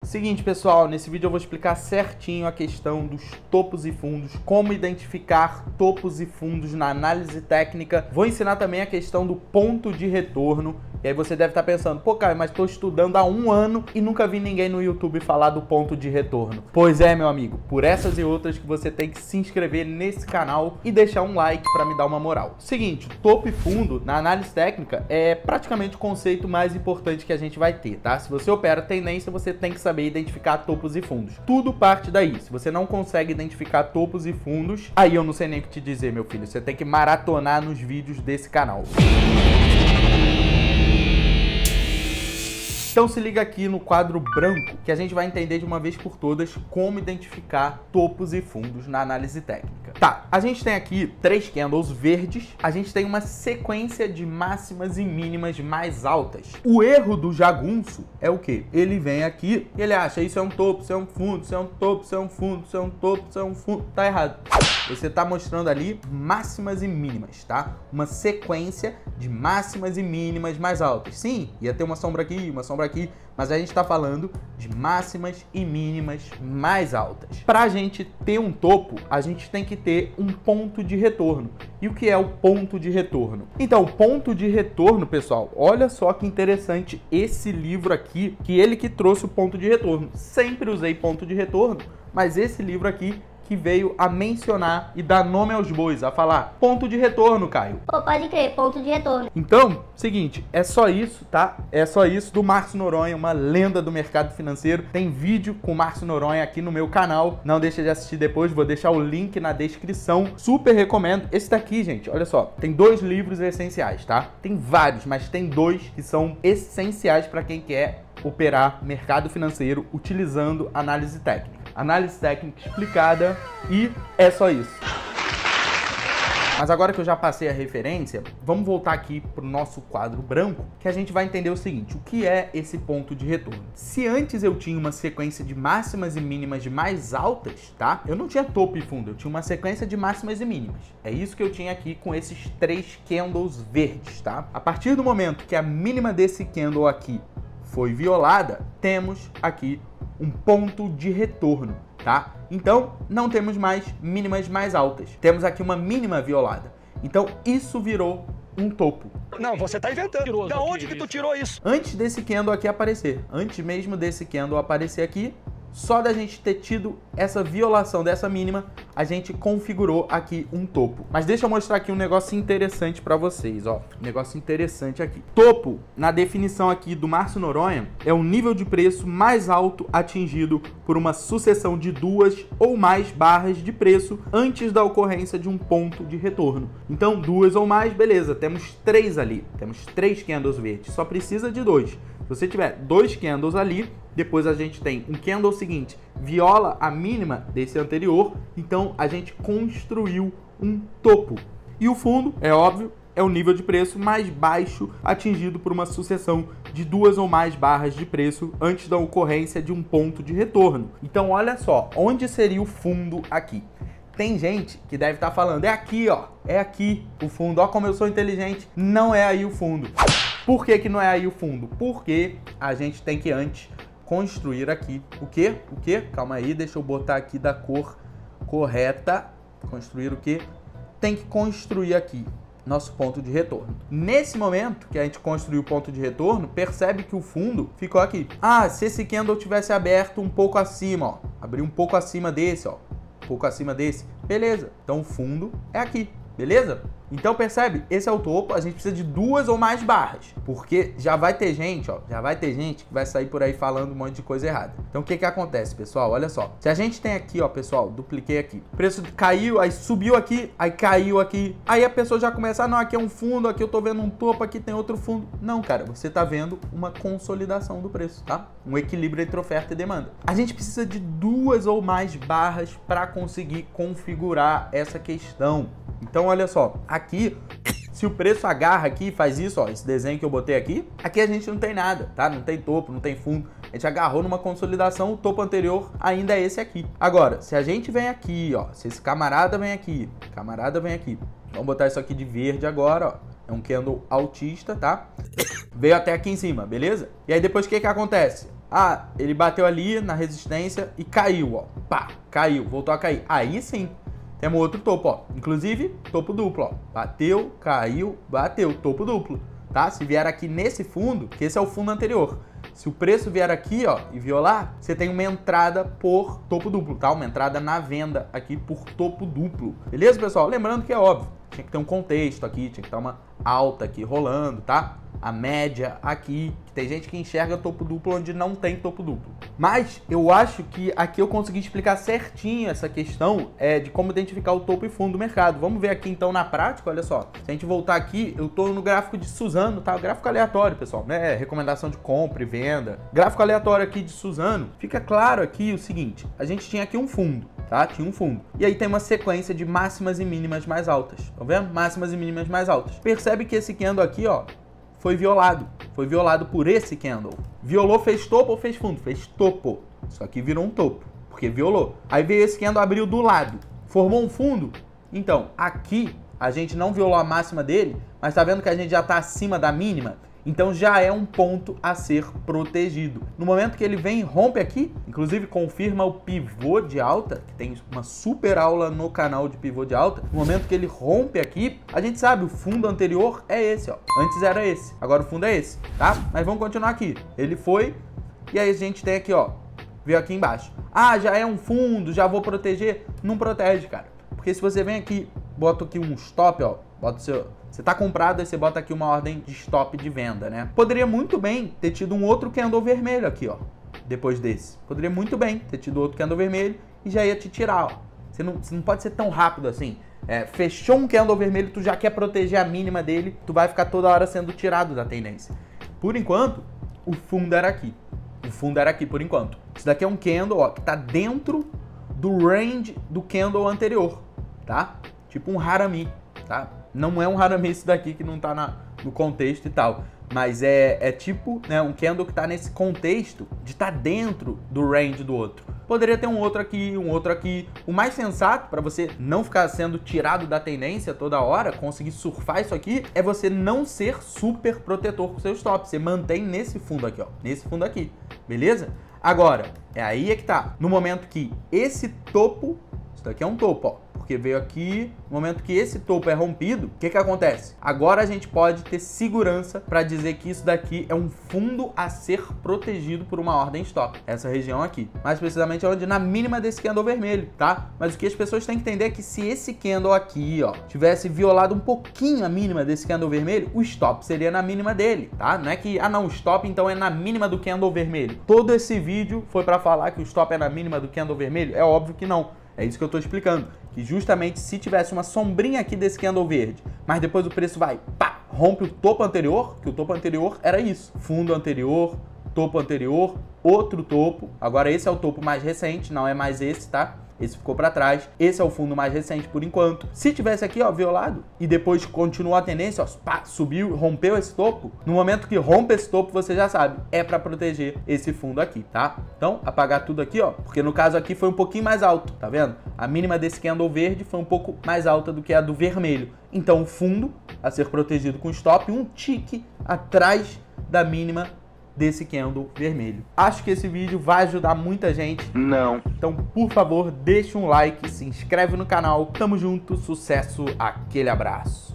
Seguinte, pessoal, nesse vídeo eu vou explicar certinho a questão dos topos e fundos, como identificar topos e fundos na análise técnica. Vou ensinar também a questão do ponto de retorno. E aí você deve estar pensando, pô, Caio, mas estou estudando há 1 ano e nunca vi ninguém no YouTube falar do ponto de retorno. Pois é, meu amigo, por essas e outras que você tem que se inscrever nesse canal e deixar um like para me dar uma moral. Seguinte, topo e fundo na análise técnica é praticamente o conceito mais importante que a gente vai ter, tá? Se você opera tendência, você tem que saber identificar topos e fundos. Tudo parte daí. Se você não consegue identificar topos e fundos, aí eu não sei nem o que te dizer, meu filho. Você tem que maratonar nos vídeos desse canal. Então se liga aqui no quadro branco que a gente vai entender de uma vez por todas como identificar topos e fundos na análise técnica. Tá, a gente tem aqui 3 candles verdes, a gente tem uma sequência de máximas e mínimas mais altas. O erro do jagunço é o quê? Ele vem aqui e ele acha isso é um topo, isso é um fundo, isso é um topo, isso é um fundo, isso é um topo, isso é um fundo. Tá errado. Você está mostrando ali máximas e mínimas, tá? Uma sequência de máximas e mínimas mais altas. Sim, ia ter uma sombra aqui, mas a gente está falando de máximas e mínimas mais altas. Para a gente ter um topo, a gente tem que ter um ponto de retorno. E o que é o ponto de retorno? Então, o ponto de retorno, pessoal, olha só que interessante esse livro aqui, que ele que trouxe o ponto de retorno. Sempre usei ponto de retorno, mas esse livro aqui que veio a mencionar e dar nome aos bois, a falar ponto de retorno, Caio. Pô, pode crer, ponto de retorno. Então, seguinte, é só isso, tá? É só isso do Márcio Noronha, uma lenda do mercado financeiro. Tem vídeo com o Márcio Noronha aqui no meu canal. Não deixa de assistir depois, vou deixar o link na descrição. Super recomendo. Esse daqui, gente, olha só, tem 2 livros essenciais, tá? Tem vários, mas tem 2 que são essenciais para quem quer operar mercado financeiro utilizando análise técnica. Análise técnica explicada e é só isso. Mas agora que eu já passei a referência, vamos voltar aqui para o nosso quadro branco, que a gente vai entender o seguinte, o que é esse ponto de retorno? Se antes eu tinha uma sequência de máximas e mínimas de mais altas, tá? Eu não tinha topo e fundo, eu tinha uma sequência de máximas e mínimas. É isso que eu tinha aqui com esses 3 candles verdes, tá? A partir do momento que a mínima desse candle aqui foi violada, temos aqui um ponto de retorno, tá? Então, não temos mais mínimas mais altas. Temos aqui uma mínima violada. Então, isso virou um topo. Não, você tá inventando. Da onde que tu tirou isso? Antes desse candle aqui aparecer, antes mesmo desse candle aparecer aqui, só da gente ter tido essa violação dessa mínima, a gente configurou aqui um topo. Mas deixa eu mostrar aqui um negócio interessante para vocês, ó. Um negócio interessante aqui. Topo, na definição aqui do Márcio Noronha, é o nível de preço mais alto atingido por uma sucessão de 2 ou mais barras de preço antes da ocorrência de um ponto de retorno. Então, 2 ou mais, beleza. Temos 3 ali. Temos 3 candles verdes. Só precisa de 2. Se você tiver 2 candles ali, depois a gente tem um candle seguinte, viola a mínima desse anterior, então a gente construiu um topo. E o fundo, é óbvio, é o nível de preço mais baixo atingido por uma sucessão de 2 ou mais barras de preço antes da ocorrência de um ponto de retorno. Então olha só, onde seria o fundo aqui? Tem gente que deve estar falando, é aqui, ó, é aqui o fundo, ó como eu sou inteligente, não é aí o fundo. Por que que não é aí o fundo? Porque a gente tem que antes construir aqui o quê? O quê? Calma aí, deixa eu botar aqui da cor correta. Construir o quê? Tem que construir aqui nosso ponto de retorno. Nesse momento que a gente construiu o ponto de retorno, percebe que o fundo ficou aqui. Ah, se esse candle tivesse aberto um pouco acima, ó, abrir um pouco acima desse, ó, um pouco acima desse, beleza. Então o fundo é aqui, beleza? Então percebe, esse é o topo, a gente precisa de 2 ou mais barras, porque já vai ter gente, ó, já vai ter gente que vai sair por aí falando um monte de coisa errada. Então o que que acontece, pessoal? Olha só, se a gente tem aqui, ó, pessoal, dupliquei aqui, o preço caiu, aí subiu aqui, aí caiu aqui, aí a pessoa já começa, ah, não, aqui é um fundo, aqui eu tô vendo um topo, aqui tem outro fundo. Não, cara, você tá vendo uma consolidação do preço, tá? Um equilíbrio entre oferta e demanda. A gente precisa de 2 ou mais barras para conseguir configurar essa questão. Então, olha só, aqui, se o preço agarra aqui e faz isso, ó, esse desenho que eu botei aqui a gente não tem nada, tá? Não tem topo, não tem fundo. A gente agarrou numa consolidação, o topo anterior ainda é esse aqui. Agora, se a gente vem aqui, ó, se esse camarada vem aqui, vamos botar isso aqui de verde agora, ó. É um candle altista, tá? Veio até aqui em cima, beleza? E aí depois o que que acontece? Ah, ele bateu ali na resistência e caiu, ó. Pá, caiu, voltou a cair. Aí sim, temos outro topo, ó. Inclusive, topo duplo, ó. Bateu, caiu, bateu, topo duplo, tá? Se vier aqui nesse fundo, que esse é o fundo anterior. Se o preço vier aqui, ó, e violar, você tem uma entrada por topo duplo, tá? Uma entrada na venda aqui por topo duplo. Beleza, pessoal? Lembrando que é óbvio, tinha que ter um contexto aqui, tinha que ter uma alta aqui rolando, tá? A média aqui, que tem gente que enxerga topo duplo onde não tem topo duplo. Mas eu acho que aqui eu consegui explicar certinho essa questão de como identificar o topo e fundo do mercado. Vamos ver aqui então na prática, olha só. Se a gente voltar aqui, eu tô no gráfico de Suzano, tá? O gráfico aleatório, pessoal, né? Recomendação de compra e venda. Gráfico aleatório aqui de Suzano. Fica claro aqui o seguinte, a gente tinha aqui um fundo, tá? Tinha um fundo. E aí tem uma sequência de máximas e mínimas mais altas. Tá vendo? Máximas e mínimas mais altas. Percebe que esse candle aqui, ó, foi violado. Foi violado por esse candle. Violou, fez topo ou fez fundo? Fez topo. Só que virou um topo, porque violou. Aí veio esse candle, abriu do lado. Formou um fundo? Então, aqui a gente não violou a máxima dele, mas tá vendo que a gente já tá acima da mínima? Então já é um ponto a ser protegido. No momento que ele vem e rompe aqui, inclusive confirma o pivô de alta, que tem uma super aula no canal de pivô de alta. No momento que ele rompe aqui, a gente sabe, o fundo anterior é esse, ó. Antes era esse, agora o fundo é esse, tá? Mas vamos continuar aqui. Ele foi, e aí a gente tem aqui, ó, veio aqui embaixo. Ah, já é um fundo, já vou proteger. Não protege, cara. Porque se você vem aqui, bota aqui um stop, ó, bota o seu... Você tá comprado, aí você bota aqui uma ordem de stop de venda, né? Poderia muito bem ter tido um outro candle vermelho aqui, ó. Depois desse. Poderia muito bem ter tido outro candle vermelho e já ia te tirar, ó. Você não pode ser tão rápido assim. Fechou um candle vermelho, tu já quer proteger a mínima dele, tu vai ficar toda hora sendo tirado da tendência. Por enquanto, o fundo era aqui. O fundo era aqui por enquanto. Isso daqui é um candle, ó, que tá dentro do range do candle anterior, tá? Tipo um harami, tá? Não é um harami esse daqui que não tá no contexto e tal. Mas é tipo, né, um candle que tá nesse contexto de estar dentro do range do outro. Poderia ter um outro aqui, um outro aqui. O mais sensato para você não ficar sendo tirado da tendência toda hora, conseguir surfar isso aqui, é você não ser super protetor com o seu stop. Você mantém nesse fundo aqui, ó. Nesse fundo aqui. Beleza? Agora, aí é que tá. No momento que esse topo, isso daqui é um topo, ó. Porque veio aqui, no momento que esse topo é rompido, o que acontece? Agora a gente pode ter segurança para dizer que isso daqui é um fundo a ser protegido por uma ordem stop. Essa região aqui. Mais precisamente onde? Na mínima desse candle vermelho, tá? Mas o que as pessoas têm que entender é que se esse candle aqui, ó, tivesse violado um pouquinho a mínima desse candle vermelho, o stop seria na mínima dele, tá? Não é que, não, o stop então é na mínima do candle vermelho. Todo esse vídeo foi para falar que o stop é na mínima do candle vermelho? É óbvio que não. É isso que eu estou explicando, que justamente se tivesse uma sombrinha aqui desse candle verde, mas depois o preço vai, pá, rompe o topo anterior, que o topo anterior era isso, fundo anterior, topo anterior, outro topo, agora esse é o topo mais recente, não é mais esse, tá? Esse ficou para trás, esse é o fundo mais recente por enquanto. Se tivesse aqui, ó, violado, e depois continuou a tendência, ó, pá, subiu, rompeu esse topo, no momento que rompe esse topo, você já sabe, é para proteger esse fundo aqui, tá? Então, apagar tudo aqui, ó, porque no caso aqui foi um pouquinho mais alto, tá vendo? A mínima desse candle verde foi um pouco mais alta do que a do vermelho. Então, o fundo a ser protegido com stop, um tique atrás da mínima desse candle vermelho. Acho que esse vídeo vai ajudar muita gente. Não. Então, por favor, deixa um like, se inscreve no canal. Tamo junto, sucesso, aquele abraço.